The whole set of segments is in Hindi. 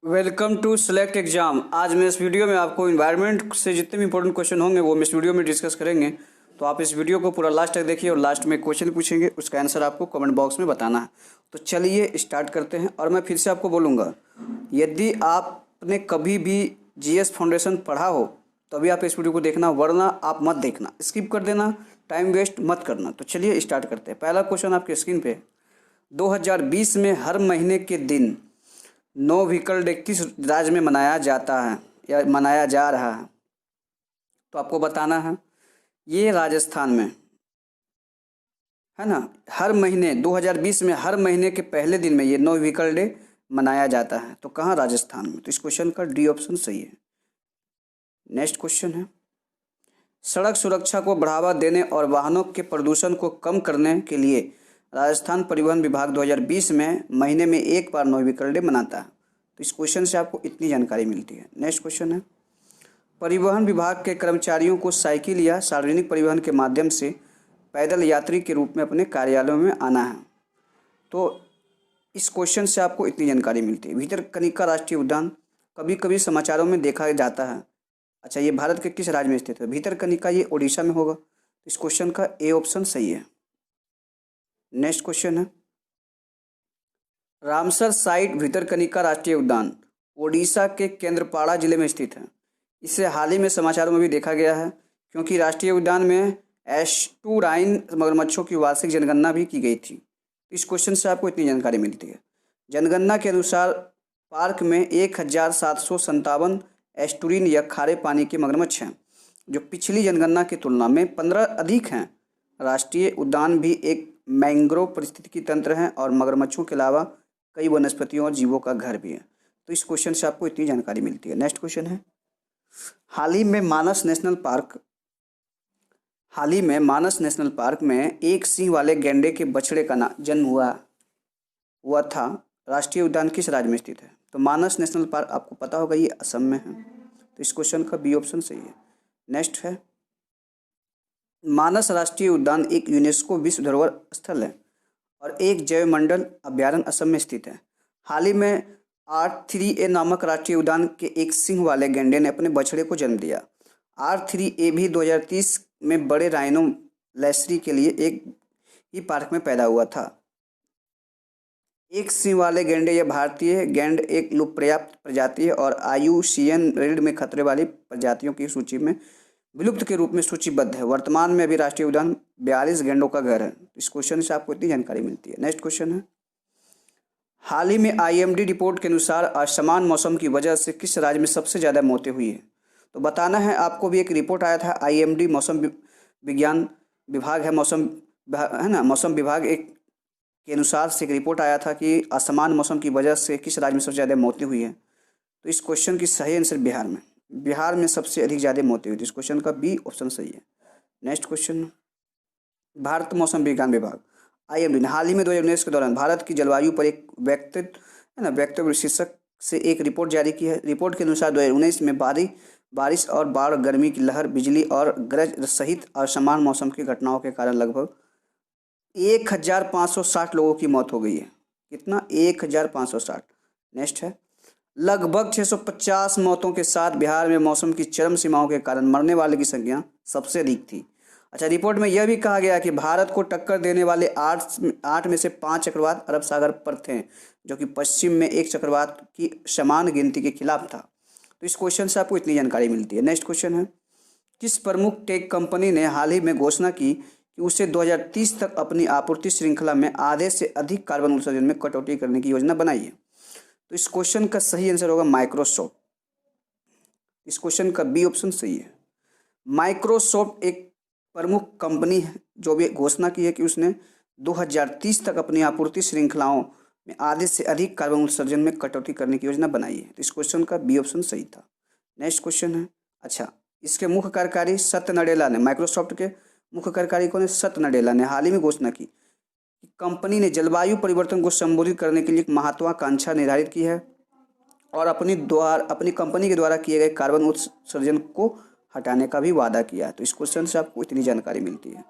Welcome to select exam. आज मैं इस वीडियो में आपको इन्वायरमेंट से जितने भी इंपॉर्टेंट क्वेश्चन होंगे वो हम इस वीडियो में डिस्कस करेंगे। तो आप इस वीडियो को पूरा लास्ट तक देखिए और लास्ट में क्वेश्चन पूछेंगे, उसका आंसर आपको कमेंट बॉक्स में बताना है। तो चलिए स्टार्ट करते हैं। और मैं फिर से आपको बोलूँगा, यदि आपने कभी भी जीएस फाउंडेशन पढ़ा हो तभी आप इस वीडियो को देखना, वरना आप मत देखना, स्किप कर देना, टाइम वेस्ट मत करना। तो चलिए स्टार्ट करते हैं। पहला क्वेश्चन आपके स्क्रीन पे, 2020 में हर महीने के दिन नो व्हीकल डे किस राज्य में मनाया जाता है या मनाया जा रहा है? तो आपको बताना है। ये राजस्थान में है ना। हर महीने 2020 में हर महीने के पहले दिन में ये नो व्हीकल डे मनाया जाता है। तो कहाँ? राजस्थान में। तो इस क्वेश्चन का डी ऑप्शन सही है। नेक्स्ट क्वेश्चन है, सड़क सुरक्षा को बढ़ावा देने और वाहनों के प्रदूषण को कम करने के लिए राजस्थान परिवहन विभाग 2020 में महीने में एक बार नो व्हीकल डे मनाता है। तो इस क्वेश्चन से आपको इतनी जानकारी मिलती है। नेक्स्ट क्वेश्चन है, परिवहन विभाग के कर्मचारियों को साइकिल या सार्वजनिक परिवहन के माध्यम से पैदल यात्री के रूप में अपने कार्यालयों में आना है। तो इस क्वेश्चन से आपको इतनी जानकारी मिलती है। भितरकनिका राष्ट्रीय उद्यान कभी कभी समाचारों में देखा जाता है। अच्छा, ये भारत के किस राज्य में स्थित है? भितरकनिका ये उड़ीसा में होगा। इस क्वेश्चन का ए ऑप्शन सही है। नेक्स्ट क्वेश्चन है, रामसर साइट भितरकनिका राष्ट्रीय उद्यान ओडिशा के केंद्रपाड़ा जिले में स्थित है। इसे हाल ही में समाचारों में भी देखा गया है, क्योंकि राष्ट्रीय उद्यान में एस्टुराइन मगरमच्छों की वार्षिक जनगणना भी की गई थी। इस क्वेश्चन से आपको इतनी जानकारी मिलती है। जनगणना के अनुसार पार्क में 1757 एस्टुरिन या खारे पानी के मगरमच्छ हैं, जो पिछली जनगणना की तुलना में 15 अधिक हैं। राष्ट्रीय उद्यान भी एक मैंग्रोव पारिस्थितिकी तंत्र है और मगरमच्छों के अलावा कई वनस्पतियों और जीवों का घर भी है। तो इस क्वेश्चन से आपको इतनी जानकारी मिलती है। नेक्स्ट क्वेश्चन है, हाल ही में मानस नेशनल पार्क में एक सिंह वाले गैंडे के बछड़े का जन्म हुआ था। राष्ट्रीय उद्यान किस राज्य में स्थित है? तो मानस नेशनल पार्क आपको पता होगा, ये असम में है। तो इस क्वेश्चन का बी ऑप्शन सही है। नेक्स्ट है, मानस राष्ट्रीय उद्यान एक यूनेस्को विश्व धरोहर स्थल है और एक जैव मंडल अभ्यारण्य असम में स्थित है। हाल ही में R3A नामक राष्ट्रीय उद्यान के एक सिंह वाले गैंडे ने अपने बछड़े को जन्म दिया। R3A भी 2030 में बड़े राइनो लैसरी के लिए एक ही पार्क में पैदा हुआ था। एक सिंह वाले गैंडे या भारतीय गैंड एक लुप्तप्राय प्रजाति है और IUCN रेड में खतरे वाली प्रजातियों की सूची में विलुप्त के रूप में सूचीबद्ध है। वर्तमान में अभी राष्ट्रीय उद्यान 42 गैंडों का घर है। इस क्वेश्चन से आपको इतनी जानकारी मिलती है। नेक्स्ट क्वेश्चन है, हाल ही में IMD रिपोर्ट के अनुसार असमान मौसम की वजह से किस राज्य में सबसे ज़्यादा मौतें हुई है? तो बताना है आपको भी, एक रिपोर्ट आया था IMD मौसम विज्ञान विभाग है, मौसम विभाग एक के अनुसार से एक रिपोर्ट आया था कि असमान मौसम की वजह से किस राज्य में सबसे ज़्यादा मौतें हुई है। तो इस क्वेश्चन की सही आंसर बिहार में सबसे अधिक ज़्यादा मौतें हुई थी। इस क्वेश्चन का बी ऑप्शन सही है। नेक्स्ट क्वेश्चन, भारत मौसम विज्ञान विभाग IMD ने हाल ही में 2019 के दौरान भारत की जलवायु पर एक वक्तव्य शीर्षक से एक रिपोर्ट जारी की है। रिपोर्ट के अनुसार 2019 में बारिश और बाढ़, गर्मी की लहर, बिजली और गरज सहित असमान मौसम की घटनाओं के कारण लगभग 1560 लोगों की मौत हो गई है। कितना? 1560। नेक्स्ट है, लगभग 650 मौतों के साथ बिहार में मौसम की चरम सीमाओं के कारण मरने वाले की संख्या सबसे अधिक थी। अच्छा, रिपोर्ट में यह भी कहा गया कि भारत को टक्कर देने वाले 8 में से 5 चक्रवात अरब सागर पर थे, जो कि पश्चिम में एक चक्रवात की समान गिनती के खिलाफ था। तो इस क्वेश्चन से आपको इतनी जानकारी मिलती है। नेक्स्ट क्वेश्चन है, किस प्रमुख टेक कंपनी ने हाल ही में घोषणा की कि उसे 2030 तक अपनी आपूर्ति श्रृंखला में आधे से अधिक कार्बन उत्सर्जन में कटौती करने की योजना बनाई है? तो इस क्वेश्चन का सही आंसर होगा माइक्रोसॉफ्ट। इस क्वेश्चन का बी ऑप्शन सही है। माइक्रोसॉफ्ट एक प्रमुख कंपनी है जो भी घोषणा की है कि उसने 2030 तक अपनी आपूर्ति श्रृंखलाओं में आधे से अधिक कार्बन उत्सर्जन में कटौती करने की योजना बनाई है। तो इस क्वेश्चन का बी ऑप्शन सही था। नेक्स्ट क्वेश्चन है, अच्छा, इसके मुख्य कार्यकारी सत्य नडेला ने, माइक्रोसॉफ्ट के मुख्य कार्यकारी कौन है? सत्य नडेला ने हाल ही में घोषणा की कि कंपनी ने जलवायु परिवर्तन को संबोधित करने के लिए एक महत्वाकांक्षा निर्धारित की है और अपनी कंपनी के द्वारा किए गए कार्बन उत्सर्जन को हटाने का भी वादा किया है। तो इस क्वेश्चन से आपको इतनी जानकारी मिलती है।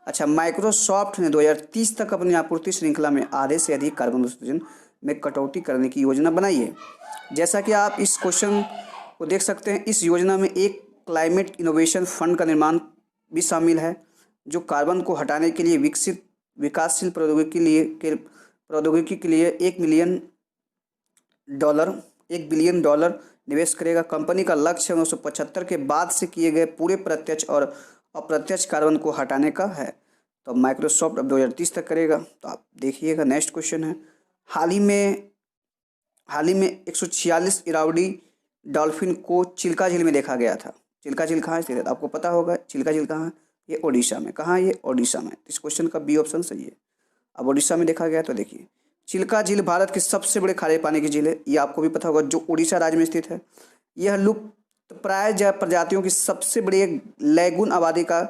अच्छा, माइक्रोसॉफ्ट ने 2030 तक अपनी आपूर्ति श्रृंखला में आधे से अधिक कार्बन उत्सर्जन में कटौती करने की योजना बनाई है। जैसा कि आप इस क्वेश्चन को देख सकते हैं, इस योजना में एक क्लाइमेट इनोवेशन फंड का निर्माण भी शामिल है, जो कार्बन को हटाने के लिए विकसित विकासशील प्रौद्योगिकी के लिए $1 बिलियन निवेश करेगा। कंपनी का लक्ष्य 1975 के बाद से किए गए पूरे प्रत्यक्ष और अप्रत्यक्ष कार्बन को हटाने का है। तो माइक्रोसॉफ्ट अब 2030 तक करेगा। तो आप देखिएगा। नेक्स्ट क्वेश्चन है, हाल ही में 146 इरावदी डॉल्फिन को चिल्का झील में देखा गया था। चिल्का झील कहाँ स्थित है? आपको पता होगा चिल्का झील कहाँ है? ये ओडिशा में। कहाँ है ये? ओडिशा में। इस क्वेश्चन का बी ऑप्शन सही है। अब ओडिशा में देखा गया। तो देखिए, चिल्का झील भारत की सबसे बड़े खारे पानी की झील है। ये आपको भी पता होगा, जो उड़ीसा राज्य में स्थित है। यह लुप्त प्राय प्रजातियों की सबसे बड़ी एक लैगून आबादी का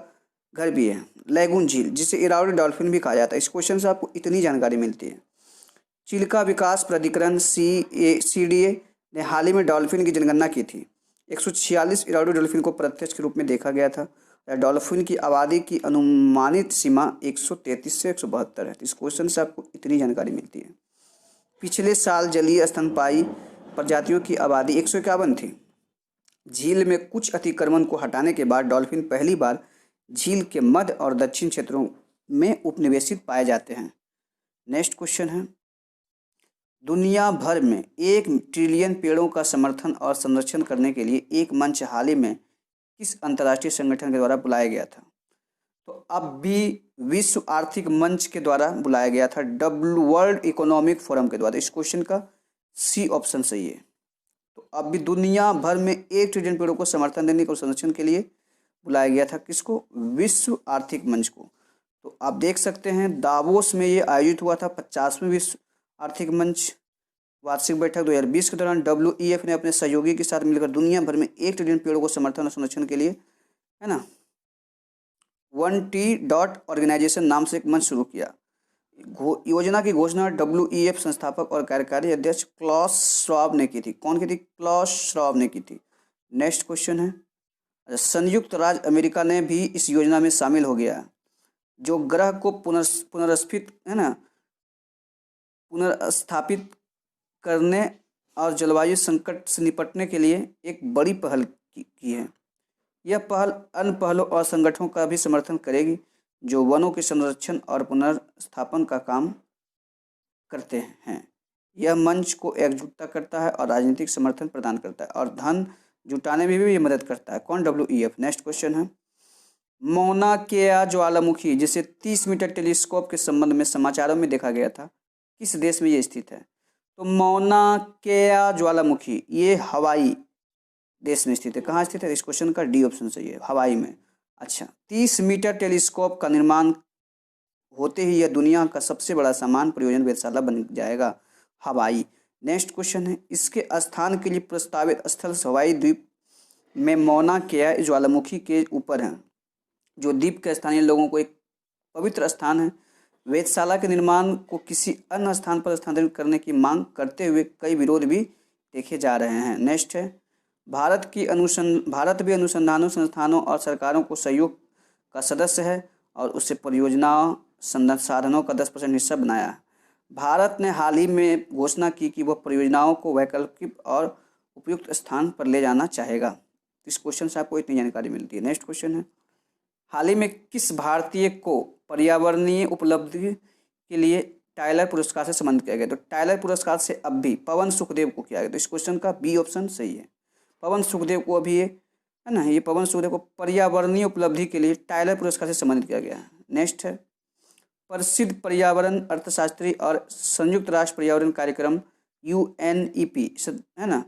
घर भी है, लैगून झील, जिसे इरावदी डॉल्फिन भी कहा जाता है। इस क्वेश्चन से आपको इतनी जानकारी मिलती है। चिल्का विकास प्राधिकरण CDA ने हाल ही में डॉल्फिन की जनगणना की थी। 146 इरावदी डॉल्फिन को प्रत्यक्ष के रूप में देखा गया था। डॉल्फिन की आबादी की अनुमानित सीमा 133 से 172 है। इस क्वेश्चन से आपको इतनी जानकारी मिलती है। पिछले साल जलीय स्तनपायी प्रजातियों की आबादी 151 थी। झील में कुछ अतिक्रमण को हटाने के बाद डॉल्फिन पहली बार झील के मध्य और दक्षिण क्षेत्रों में उपनिवेशित पाए जाते हैं। नेक्स्ट क्वेश्चन है, दुनिया भर में 1 ट्रिलियन पेड़ों का समर्थन और संरक्षण करने के लिए एक मंच हाल ही में किस अंतर्राष्ट्रीय संगठन के द्वारा बुलाया गया था? तो अब भी विश्व आर्थिक मंच के द्वारा बुलाया गया था, वर्ल्ड इकोनॉमिक फोरम के द्वारा। इस क्वेश्चन का सी ऑप्शन सही है। तो अब भी दुनिया भर में 1 ट्रिलियन पेड़ों को समर्थन देने और संरक्षण के लिए बुलाया गया था। किसको? विश्व आर्थिक मंच को। तो आप देख सकते हैं, दावोस में ये आयोजित हुआ था 50वें विश्व आर्थिक मंच वार्षिक बैठक 2020 के दौरान WEF ने अपने सहयोगी के साथ मिलकर दुनिया भर में 1 ट्रिलियन पेड़ों को समर्थन और संरक्षण के लिए, है ना, 1T ऑर्गेनाइजेशन नाम से एक मंच शुरू किया। योजना की घोषणा WEF संस्थापक और कार्यकारी अध्यक्ष क्लॉस श्वाब ने की थी। कौन की थी? क्लॉस श्वाब ने की थी। नेक्स्ट क्वेश्चन है, संयुक्त राज्य अमेरिका ने भी इस योजना में शामिल हो गया, जो ग्रह को पुनर्स्थापित करने और जलवायु संकट से निपटने के लिए एक बड़ी पहल की है। यह पहल अन्य पहलों और संगठनों का भी समर्थन करेगी जो वनों के संरक्षण और पुनर्स्थापन का काम करते हैं। यह मंच को एकजुटता करता है और राजनीतिक समर्थन प्रदान करता है और धन जुटाने में भी ये मदद करता है। कौन? WEF। नेक्स्ट क्वेश्चन है, मौना केआ ज्वालामुखी, जिसे 30 मीटर टेलीस्कोप के संबंध में समाचारों में देखा गया था, किस देश में ये स्थित है? तो मौना केआ ज्वालामुखी ये हवाई देश में स्थित है। कहाँ स्थित है? इस क्वेश्चन का डी ऑप्शन सही है, हवाई में। अच्छा, 30 मीटर टेलीस्कोप का निर्माण होते ही यह दुनिया का सबसे बड़ा सामान परियोजना वेधशाला बन जाएगा, हवाई। नेक्स्ट क्वेश्चन है, इसके स्थान के लिए प्रस्तावित स्थल हवाई द्वीप में मौना केआ ज्वालामुखी के ऊपर है, जो द्वीप के स्थानीय लोगों को एक पवित्र स्थान है। वेधशाला के निर्माण को किसी अन्य स्थान पर स्थानांतरित करने की मांग करते हुए कई विरोध भी देखे जा रहे हैं। नेक्स्ट है, भारत भी अनुसंधानों संस्थानों और सरकारों को सहयोग का सदस्य है और उससे परियोजनाओं संसाधनों का 10% हिस्सा बनाया है। भारत ने हाल ही में घोषणा की कि वह परियोजनाओं को वैकल्पिक और उपयुक्त स्थान पर ले जाना चाहेगा। इस क्वेश्चन से आपको इतनी जानकारी मिलती है। नेक्स्ट क्वेश्चन है, हाल ही में किस भारतीय को पर्यावरणीय उपलब्धि के लिए टाइलर पुरस्कार से सम्मानित किया गया? तो टाइलर पुरस्कार से अब भी पवन सुखदेव को किया गया। तो इस क्वेश्चन का बी ऑप्शन सही है, पवन सुखदेव को अभी है ना, ये पवन सुखदेव को पर्यावरणीय उपलब्धि के लिए टाइलर पुरस्कार से सम्मानित किया गया है। नेक्स्ट है, प्रसिद्ध पर्यावरण अर्थशास्त्री और संयुक्त राष्ट्र पर्यावरण कार्यक्रम UNEP है ना,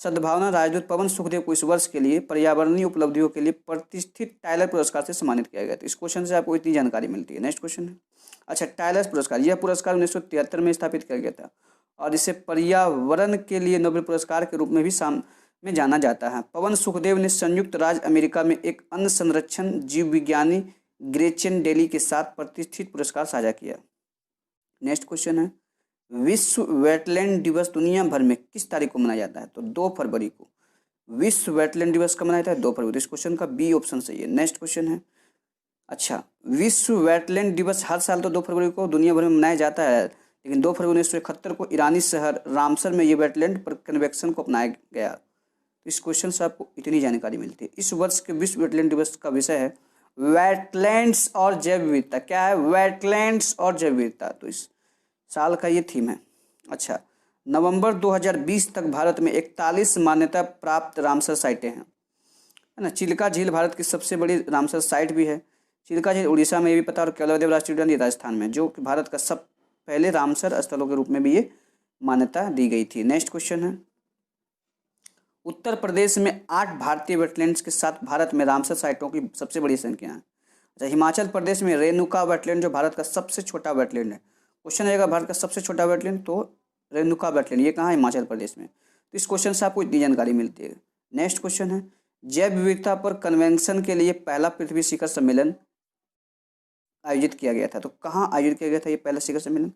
सद्भावना राजदूत पवन सुखदेव को इस वर्ष के लिए पर्यावरणीय उपलब्धियों के लिए प्रतिष्ठित टाइलर पुरस्कार से सम्मानित किया गया था। इस क्वेश्चन से आपको इतनी जानकारी मिलती है। नेक्स्ट क्वेश्चन है, अच्छा, टाइलर पुरस्कार, यह पुरस्कार 1973 में स्थापित किया गया था और इसे पर्यावरण के लिए नोबेल पुरस्कार के रूप में भी जाना जाता है। पवन सुखदेव ने संयुक्त राज्य अमेरिका में एक अन्य संरक्षण जीव विज्ञानी ग्रेचेन डेली के साथ प्रतिष्ठित पुरस्कार साझा किया। नेक्स्ट क्वेश्चन है, विश्व वेटलैंड दिवस दुनिया भर में किस तारीख को मनाया जाता है? तो 2 फरवरी को विश्व वेटलैंड दिवस कब मनाया जाता है? 2 फरवरी। इस क्वेश्चन का बी ऑप्शन सही है। नेक्स्ट क्वेश्चन है, अच्छा, विश्व वेटलैंड दिवस हर साल तो 2 फरवरी को दुनिया भर में मनाया जाता है, लेकिन 2 फरवरी 1971 को ईरानी शहर रामसर में ये वेटलैंड पर कन्वेक्शन को अपनाया गया। तो इस क्वेश्चन से आपको इतनी जानकारी मिलती है। इस वर्ष के विश्व वेटलैंड दिवस का विषय है वेटलैंड्स और जैव विविधता। क्या है? वेटलैंड्स और जैव विविधता। तो इस साल का ये थीम है। अच्छा, नवंबर 2020 तक भारत में 41 मान्यता प्राप्त रामसर साइटें हैं, है ना। चिल्का झील भारत की सबसे बड़ी रामसर साइट भी है। चिल्का झील उड़ीसा में, ये भी पता, और केवलादेव राष्ट्रीय उद्यान ये राजस्थान में, जो कि भारत का सब पहले रामसर स्थलों के रूप में भी ये मान्यता दी गई थी। नेक्स्ट क्वेश्चन है, उत्तर प्रदेश में 8 भारतीय वेटलैंड्स के साथ भारत में रामसर साइटों की सबसे बड़ी संख्या है। अच्छा, हिमाचल प्रदेश में रेणुका वेटलैंड जो भारत का सबसे छोटा वेटलैंड है। क्वेश्चन आएगा भारत का सबसे छोटा वेटलैंड, तो रेणुका वेटलैंड ये कहाँ है? हिमाचल प्रदेश में। तो इस क्वेश्चन से आपको इतनी जानकारी मिलती है। नेक्स्ट क्वेश्चन है, जैव विविधता पर कन्वेंशन के लिए पहला पृथ्वी शिखर सम्मेलन आयोजित किया गया था। तो कहाँ आयोजित किया गया था ये पहला शिखर सम्मेलन?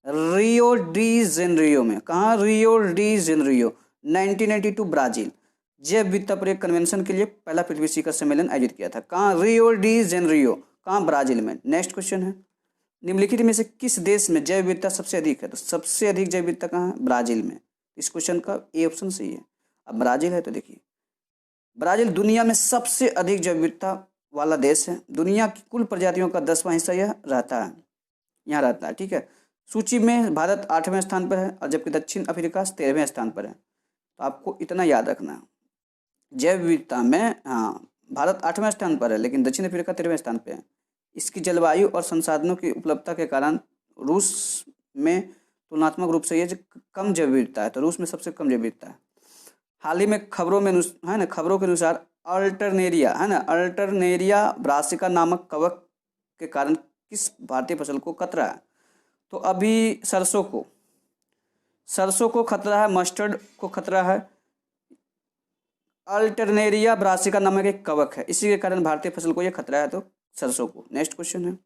रियो डी जेनरियो में। कहाँ? Rio de Janeiro, 1992, Brazil. जैव विविधता पर एक कन्वेंशन के लिए पहला पृथ्वी शिखर सम्मेलन आयोजित किया था। कहाँ? रियो डी जेनरियो, कहाँ? ब्राजील में। नेक्स्ट क्वेश्चन है, निम्नलिखित में से किस देश में जैव विविधता सबसे अधिक है? तो सबसे अधिक जैव विविधता कहाँ है? ब्राजील में। इस क्वेश्चन का ए ऑप्शन सही है। अब ब्राजील है तो देखिए, ब्राजील दुनिया में सबसे अधिक जैव विविधता वाला देश है। दुनिया की कुल प्रजातियों का 10वां हिस्सा यह रहता है, यहाँ रहता है। ठीक है, सूची में भारत 8वें स्थान पर है और जबकि दक्षिण अफ्रीका 13वें स्थान पर है। तो आपको इतना याद रखना है, जैव विविधता में हाँ भारत 8वें स्थान पर है, लेकिन दक्षिण अफ्रीका 13वें स्थान पर है। इसकी जलवायु और संसाधनों की उपलब्धता के कारण रूस में तुलनात्मक रूप से ये कम जैव विविधता है। तो रूस में सबसे कम जैव विविधता है। हाल ही में खबरों में है ना, खबरों के अनुसार अल्टरनेरिया, है ना, अल्टरनेरिया ब्रासिका नामक कवक के कारण किस भारतीय फसल को खतरा है? तो अभी सरसों को खतरा है, मस्टर्ड को खतरा है। अल्टरनेरिया ब्रासिका नामक एक कवक है, इसी के कारण भारतीय फसल को यह खतरा है, तो सरसों को। नेक्स्ट क्वेश्चन है,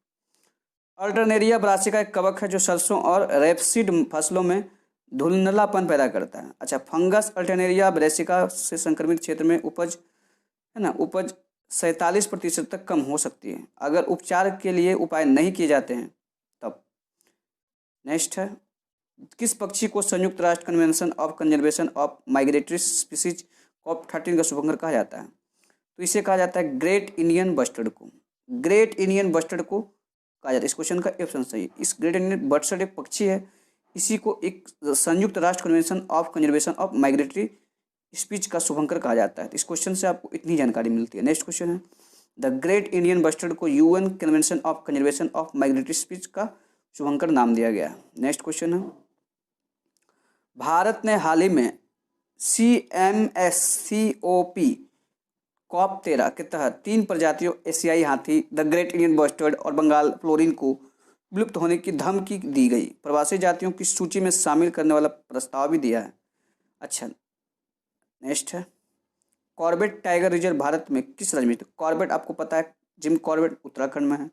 अल्टरनेरिया ब्रासिका एक कवक है जो सरसों और रेपसीड फसलों में धुंधलापन पैदा करता है। अच्छा, फंगस अल्टरनेरिया ब्रासिका से संक्रमित क्षेत्र में उपज, है ना, उपज 47% तक कम हो सकती है अगर उपचार के लिए उपाय नहीं किए जाते हैं तब। नेक्स्ट है, किस पक्षी को संयुक्त राष्ट्र convention of conservation of migratory species COP13 का शुभंकर कहा जाता है? तो इसे कहा जाता है ग्रेट इंडियन बस्टर्ड को। ग्रेट इंडियन बस्टर्ड को कहा जाता है। इस क्वेश्चन का ऑप्शन सही है। इस ग्रेट इंडियन बस्टर्ड एक पक्षी है, इसी को एक संयुक्त राष्ट्र convention of conservation of migratory speech का शुभंकर कहा जाता है। तो इस क्वेश्चन से आपको इतनी जानकारी मिलती है। नेक्स्ट क्वेश्चन है, द ग्रेट इंडियन बस्टर्ड को UN convention of conservation of migratory speech का शुभंकर नाम दिया गया। नेक्स्ट क्वेश्चन है, भारत ने हाल ही में CMSCOP COP13 के तहत 3 प्रजातियों एशियाई हाथी, द ग्रेट इंडियन बस्टर्ड और बंगाल फ्लोरिन को विलुप्त होने की धमकी दी गई। प्रवासी जातियों की सूची में शामिल करने वाला प्रस्ताव भी दिया है। अच्छा, नेक्स्ट है, कॉर्बेट टाइगर रिजर्व भारत में किस राज्य में? कॉर्बेट आपको पता है, जिम कॉर्बेट उत्तराखंड में है।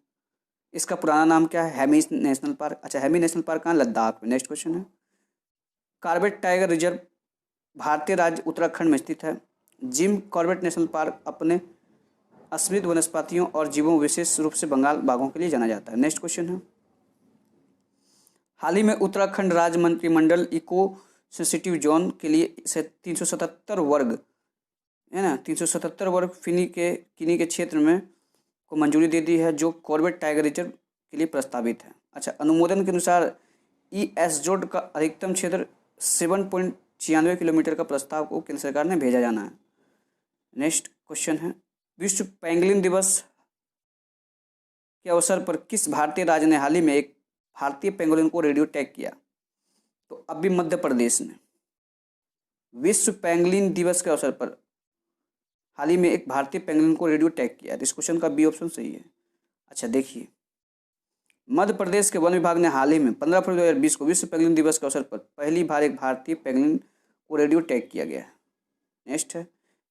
इसका पुराना नाम क्या है? Hemis national park. अच्छा, हेमी नेशनल पार्क कहाँ? लद्दाख में। नेक्स्ट क्वेश्चन है, कॉर्बेट टाइगर रिजर्व भारतीय राज्य उत्तराखंड में स्थित है। जिम कॉर्बेट नेशनल पार्क अपने असमृद्ध वनस्पतियों और जीवों, विशेष रूप से बंगाल बाघों के लिए जाना जाता है। नेक्स्ट क्वेश्चन है, हाल ही में उत्तराखंड राज्य मंत्रिमंडल इको सेंसिटिव जोन के लिए 377 वर्ग, है ना, 377 वर्ग किनी के क्षेत्र में को मंजूरी दे दी है, जो कॉर्बेट टाइगर रिजर्व के लिए प्रस्तावित है। अच्छा, अनुमोदन के अनुसार ESZOD का अधिकतम क्षेत्र 7.96 किलोमीटर का प्रस्ताव को केंद्र सरकार ने भेजा जाना है। नेक्स्ट क्वेश्चन है, विश्व पेंगुइन दिवस के अवसर पर किस भारतीय राज्य ने हाल ही में एक भारतीय पेंगुइन को रेडियो टैग किया? तो अभी मध्य प्रदेश ने विश्व पेंगुइन दिवस के अवसर पर हाल ही में एक भारतीय पेंगुइन को रेडियो टैग किया। इस क्वेश्चन का बी ऑप्शन सही है। अच्छा, देखिए, मध्य प्रदेश के वन विभाग ने हाल ही में 15 फरवरी 2020 को विश्व पेंगुइन दिवस के अवसर पर पहली बार एक भारतीय पेंगुइन को रेडियो टैग किया गया है। नेक्स्ट है,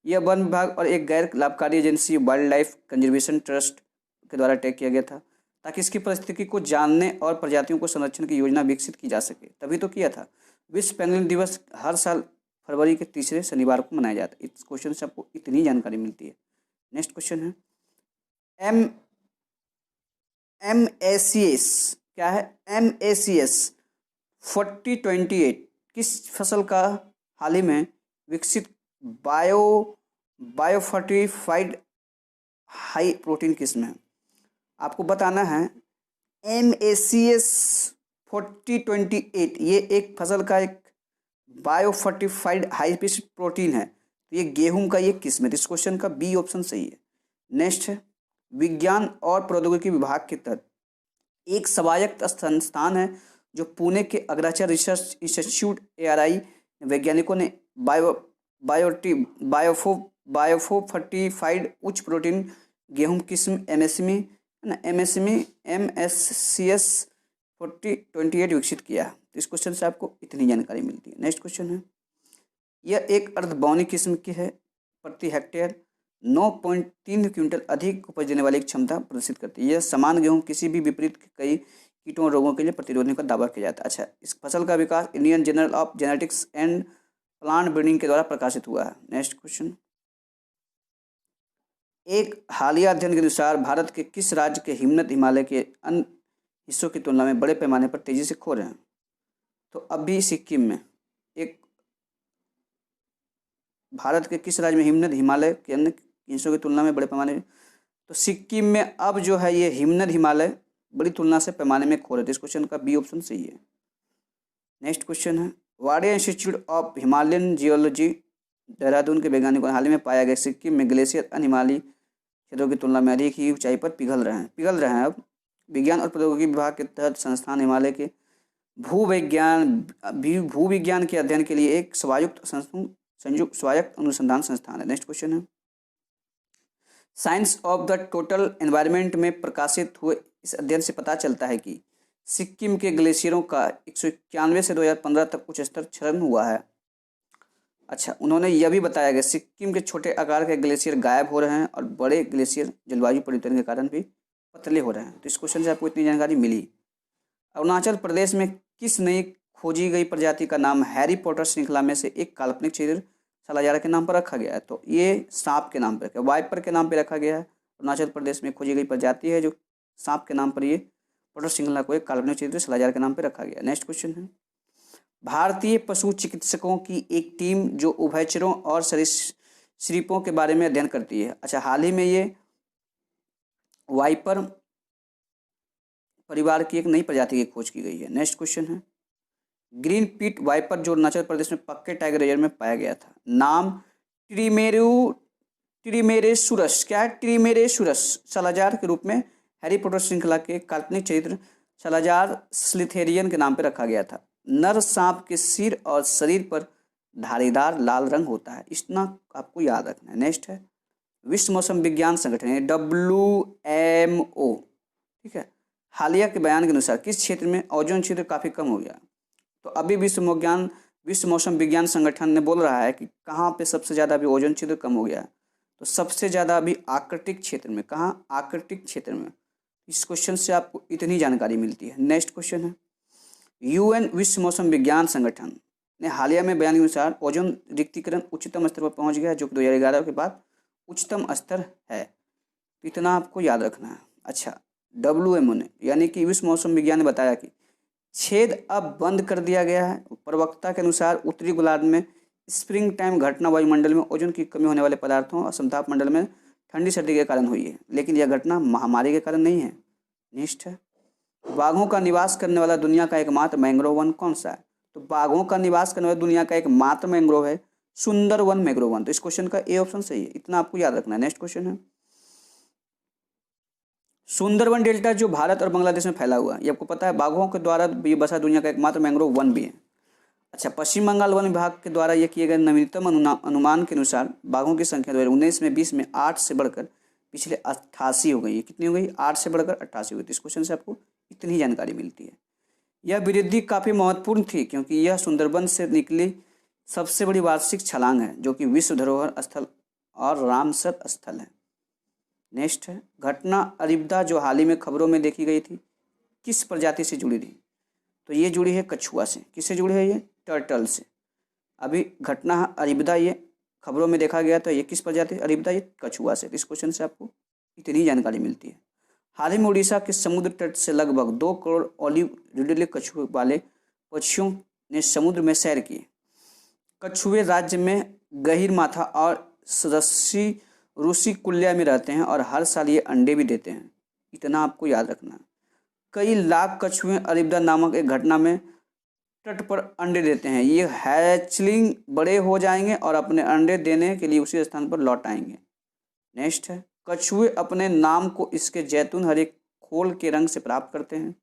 यह वन विभाग और एक गैर लाभकारी agency wild life conservation trust के द्वारा टैग किया गया था, ताकि इसकी परिस्थिति को जानने और प्रजातियों को संरक्षण की योजना विकसित की जा सके। तभी तो किया था। विश्व पेंगुइन दिवस हर साल फरवरी के तीसरे शनिवार को मनाया जाता है। इस क्वेश्चन से आपको इतनी जानकारी मिलती है। नेक्स्ट क्वेश्चन है, MACS क्या है? MACS 4028 किस फसल का हाल ही में विकसित बायोफर्टिफाइड हाई प्रोटीन किस्म है? आपको बताना है MACS 4028 ये एक फसल का एक बायोफर्टिफाइड हाई पिच प्रोटीन है। तो ये गेहूं का ये किस्म है। इस क्वेश्चन का बी ऑप्शन सही है। नेक्स्ट है, विज्ञान और प्रौद्योगिकी विभाग के तहत एक स्वायत्त संस्थान है जो पुणे के अग्राचार्य रिसर्च इंस्टीट्यूट ARI वैज्ञानिकों ने बायोफो फर्टिफाइड उच्च प्रोटीन गेहूं किस्म MSCS 4028 विकसित किया। तो इस क्वेश्चन से आपको इतनी जानकारी मिलती है। नेक्स्ट क्वेश्चन है, यह एक अर्धबौनी किस्म की है, प्रति हेक्टेयर 9.3 क्विंटल अधिक उपज देने वाली क्षमता प्रदर्शित करती है। यह समान गेहूं किसी भी विपरीत कई कीटों और रोगों के लिए प्रतिरोधी का दावा किया जाता है। अच्छा, इस फसल का विकास Indian journal of genetics and plant breeding के द्वारा प्रकाशित हुआ है। नेक्स्ट क्वेश्चन, एक हालिया अध्ययन के अनुसार भारत के किस राज्य के हिमनद हिमालय के अन्य हिस्सों की तुलना में बड़े पैमाने पर तेजी से खो रहे हैं? तो अभी सिक्किम में एक भारत के किस राज्य में हिमनद हिमालय के अन्य हिस्सों की तुलना में बड़े पैमाने, तो सिक्किम में अब जो है ये हिमनद हिमालय बड़ी तुलना से पैमाने में खो रहे थे। इस क्वेश्चन का बी ऑप्शन सही है। नेक्स्ट क्वेश्चन है, Wadia institute of Himalayan geology Dehradun के वैज्ञानिकों ने हाल ही में पाया गया सिक्किम में ग्लेशियर अन्य हिमालयी क्षेत्रों की तुलना में अधिक ही ऊंचाई पर पिघल रहे हैं। अब विज्ञान और प्रौद्योगिकी विभाग के तहत संस्थान हिमालय के भूविज्ञान के अध्ययन के लिए एक स्वायत्त अनुसंधान संस्थान है। नेक्स्ट क्वेश्चन है, science of the total environment में प्रकाशित हुए इस अध्ययन से पता चलता है कि सिक्किम के ग्लेशियरों का 191 से 2015 तक उच्च स्तर क्षरण हुआ है। अच्छा, उन्होंने यह भी बताया कि सिक्किम के छोटे आकार के ग्लेशियर गायब हो रहे हैं और बड़े ग्लेशियर जलवायु परिवर्तन के कारण भी पतले हो रहे हैं। तो इस क्वेश्चन से आपको इतनी जानकारी मिली। अरुणाचल प्रदेश में किस नई खोजी गई प्रजाति का नाम हैरी पॉटर श्रृंखला में से एक काल्पनिक चरित्र सलाजारा के नाम पर रखा गया है? तो ये सांप के नाम पर, वाइपर के नाम पर रखा गया है। अरुणाचल प्रदेश में खोजी गई प्रजाति है जो सांप के नाम पर, ये पॉटर श्रृंखला को एक काल्पनिक चरित्र सलाजारा के नाम पर रखा गया। नेक्स्ट क्वेश्चन है, भारतीय पशु चिकित्सकों की एक टीम जो उभयचरों और सरीसृपों के बारे में अध्ययन करती है। अच्छा, हाल ही में ये वाइपर परिवार की एक नई प्रजाति की खोज की गई है। नेक्स्ट क्वेश्चन है, ग्रीन पीट वाइपर जो अरुणाचल प्रदेश में पक्के टाइगर रिजर्व में पाया गया था, नाम ट्रिमेरेसुरस, क्या है? ट्रिमेरेसुरस सलाजार के रूप में हैरी पॉटर श्रृंखला के काल्पनिक चरित्र सलाजार स्लिथेरियन के नाम पर रखा गया था। नर सांप के सिर और शरीर पर धारीदार लाल रंग होता है, इतना आपको याद रखना है। नेक्स्ट है, विश्व मौसम विज्ञान संगठन WMO, ठीक है, हालिया के बयान के अनुसार किस क्षेत्र में ओजोन क्षेत्र काफ़ी कम हो गया? तो अभी विश्व मौसम विज्ञान संगठन ने बोल रहा है कि कहाँ पे सबसे ज़्यादा अभी ओजोन क्षेत्र कम हो गया है? तो सबसे ज़्यादा अभी आर्कटिक क्षेत्र में। कहाँ? आर्कटिक क्षेत्र में। इस क्वेश्चन से आपको इतनी जानकारी मिलती है। नेक्स्ट क्वेश्चन है, UN विश्व मौसम विज्ञान संगठन ने हालिया में बयान के अनुसार ओजोन रिक्तीकरण उच्चतम स्तर पर पहुंच गया है, जो कि 2011 के बाद उच्चतम स्तर है। तो इतना आपको याद रखना है। अच्छा, WMO ने यानी कि विश्व मौसम विज्ञान ने बताया कि छेद अब बंद कर दिया गया है। प्रवक्ता के अनुसार उत्तरी गोलार्ध में स्प्रिंग टाइम घटना वायुमंडल में ओजोन की कमी होने वाले पदार्थों और समताप मंडल में ठंडी सर्दी के कारण हुई है, लेकिन यह घटना महामारी के कारण नहीं है। नेक्स्ट है, बाघों का निवास करने वाला दुनिया का एकमात्र मैंग्रोव वन कौन सा है? तो बाघों का निवास करने वाला दुनिया का एकमात्र मैंग्रोव है सुंदरवन मैंग्रोव वन। तो इस क्वेश्चन का ए ऑप्शन सही है, इतना आपको याद रखना है। नेक्स्ट क्वेश्चन है, सुंदरवन डेल्टा जो भारत और बांग्लादेश में फैला हुआ है, ये आपको पता है, बाघों के द्वारा भी बसा दुनिया का एकमात्र मैंग्रोव वन भी है। अच्छा, पश्चिम बंगाल वन विभाग के द्वारा ये किए गए नवीनतम अनुमान के अनुसार बाघों की संख्या 2019 में 20 में 8 से बढ़कर पिछले 88 हो गई है। कितनी हो गई? 8 से बढ़कर 88 हुई। तो इस क्वेश्चन से आपको इतनी जानकारी मिलती है। यह वृद्धि काफ़ी महत्वपूर्ण थी क्योंकि यह सुंदरबन से निकली सबसे बड़ी वार्षिक छलांग है, जो कि विश्व धरोहर स्थल और रामसर स्थल है। नेक्स्ट है, घटना अरिब्दा जो हाल ही में खबरों में देखी गई थी, किस प्रजाति से जुड़ी थी? तो ये जुड़ी है कछुआ से। किससे जुड़ी है? ये टर्टल से। अभी घटना अरिब्दा ये खबरों में देखा गया, तो ये किस प्रजाति? अरिब्दा, ये कछुआ से। इस क्वेश्चन से आपको इतनी जानकारी मिलती है। हाल ही में उड़ीसा के समुद्र तट से लगभग 2 करोड़ ऑलिव रिडले कछुए वाले पक्षियों ने समुद्र में सैर की? कछुए राज्य में गहीरमाथा और रूसी कुल्या में रहते हैं और हर साल ये अंडे भी देते हैं। इतना आपको याद रखना है। कई लाख कछुए अलिब्दा नामक एक घटना में तट पर अंडे देते हैं। ये हैचलिंग बड़े हो जाएंगे और अपने अंडे देने के लिए उसी स्थान पर लौट आएंगे। नेक्स्ट है, कछुए अपने नाम को इसके जैतून हरे खोल के रंग से प्राप्त करते हैं।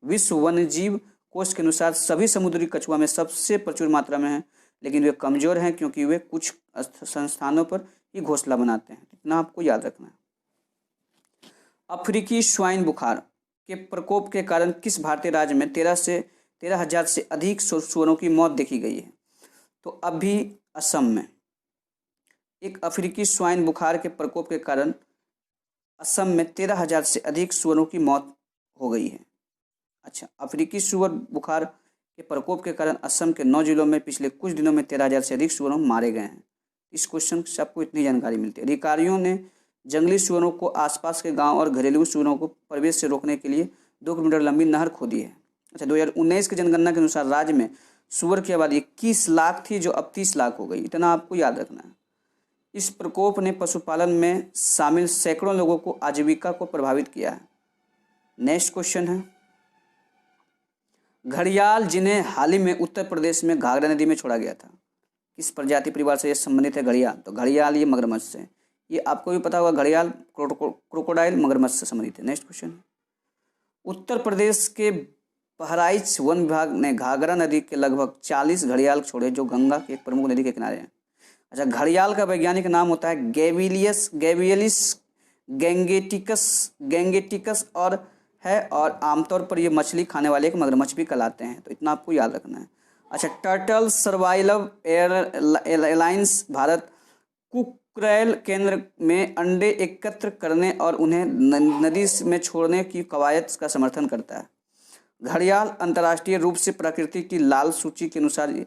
विश्व वन्यजीव कोष के अनुसार सभी समुद्री कछुआ में सबसे प्रचुर मात्रा में है, लेकिन वे कमजोर हैं क्योंकि वे कुछ संस्थानों पर ही घोंसला बनाते हैं। इतना आपको याद रखना है। अफ्रीकी स्वाइन बुखार के प्रकोप के कारण किस भारतीय राज्य में 13,000 से अधिक सूअरों की मौत देखी गई है? तो अभी असम में एक अफ्रीकी स्वाइन बुखार के प्रकोप के कारण असम में 13,000 से अधिक सूअरों की मौत हो गई है। अच्छा, अफ्रीकी सूअर बुखार के प्रकोप के कारण असम के 9 जिलों में पिछले कुछ दिनों में 13,000 से अधिक सूअरों मारे गए हैं। इस क्वेश्चन से आपको इतनी जानकारी मिलती है। अधिकारियों ने जंगली सूअरों को आसपास के गांव और घरेलू सूअरों को प्रवेश से रोकने के लिए 2 किलोमीटर लंबी नहर खोदी है। अच्छा, 2019 की जनगणना के अनुसार राज्य में सूअर की आबादी 21 लाख थी, जो अब 30 लाख हो गई। इतना आपको याद रखना है। इस प्रकोप ने पशुपालन में शामिल सैकड़ों लोगों को आजीविका को प्रभावित किया है। नेक्स्ट क्वेश्चन है, घड़ियाल जिन्हें हाल ही में उत्तर प्रदेश में घाघरा नदी में छोड़ा गया था, किस प्रजाति परिवार से यह संबंधित है? घड़ियाल। तो घड़ियाल ये मगरमच्छ से, ये आपको भी पता होगा, घड़ियाल क्रोकोडाइल मगरमच्छ से संबंधित है। नेक्स्ट क्वेश्चन, उत्तर प्रदेश के बहराइच वन विभाग ने घाघरा नदी के लगभग 40 घड़ियाल छोड़े जो गंगा के एक प्रमुख नदी के किनारे हैं। अच्छा, घड़ियाल का वैज्ञानिक नाम होता है गैवियलिस गैंगेटिकस और आमतौर पर ये मछली खाने वाले एक मगरमच्छ भी कहलाते हैं। तो इतना आपको याद रखना है। अच्छा, turtle survival airlines Bharat Kukrail केंद्र में अंडे एकत्र करने और उन्हें नदी में छोड़ने की कवायद का समर्थन करता है। घड़ियाल अंतर्राष्ट्रीय रूप से प्रकृति की लाल सूची के अनुसार यह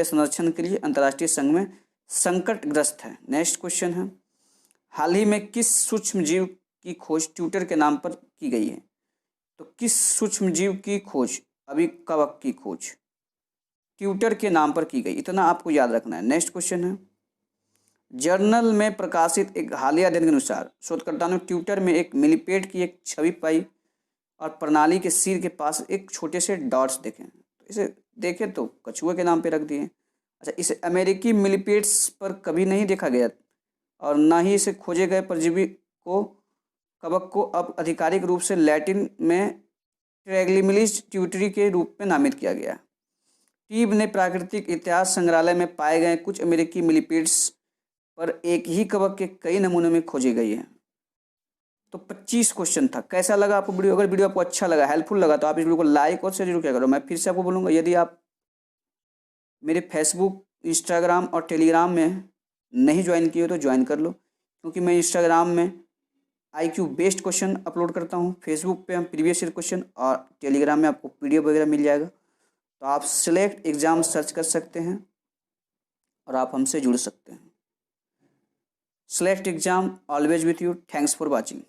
संरक्षण के लिए अंतर्राष्ट्रीय संघ में संकटग्रस्त है। नेक्स्ट क्वेश्चन है, हाल ही में किस सूक्ष्म जीव की खोज ट्विटर के नाम पर की गई है? तो किस सूक्ष्म जीव की खोज? अभी कवक की खोज ट्विटर के नाम पर की गई। इतना आपको याद रखना है। नेक्स्ट क्वेश्चन है, जर्नल में प्रकाशित एक हालिया अध्ययन के अनुसार शोधकर्ताओं ने ट्विटर में एक मिलीपेड की एक छवि पाई और प्रणाली के सिर के पास एक छोटे से डॉट्स देखे। तो इसे देखे तो कछुए के नाम पे रख दिए। अच्छा, इसे अमेरिकी मिलीपेड्स पर कभी नहीं देखा गया और ना ही इसे खोजे गए परजीवी को कवक को अब आधिकारिक रूप से लैटिन में ट्रैग्लिमिलिस ट्यूटरी के रूप में नामित किया गया। टीब ने प्राकृतिक इतिहास संग्रहालय में पाए गए कुछ अमेरिकी मिलीपेड्स पर एक ही कवक के कई नमूनों में खोजी गई है। तो 25 क्वेश्चन था। कैसा लगा आपको वीडियो? अगर वीडियो आपको अच्छा लगा, हेल्पफुल लगा, तो आप इस वीडियो को लाइक और शेयर जरूर क्या करो। मैं फिर से आपको बोलूँगा, यदि आप मेरे फेसबुक, इंस्टाग्राम और टेलीग्राम में नहीं ज्वाइन किए हो तो ज्वाइन कर लो, क्योंकि मैं इंस्टाग्राम में IQ बेस्ड क्वेश्चन अपलोड करता हूँ, फेसबुक पे हम प्रीवियस ईयर क्वेश्चन, और टेलीग्राम में आपको PDF वगैरह मिल जाएगा। तो आप सेलेक्ट एग्जाम सर्च कर सकते हैं और आप हमसे जुड़ सकते हैं। Select exam always with you. Thanks for watching.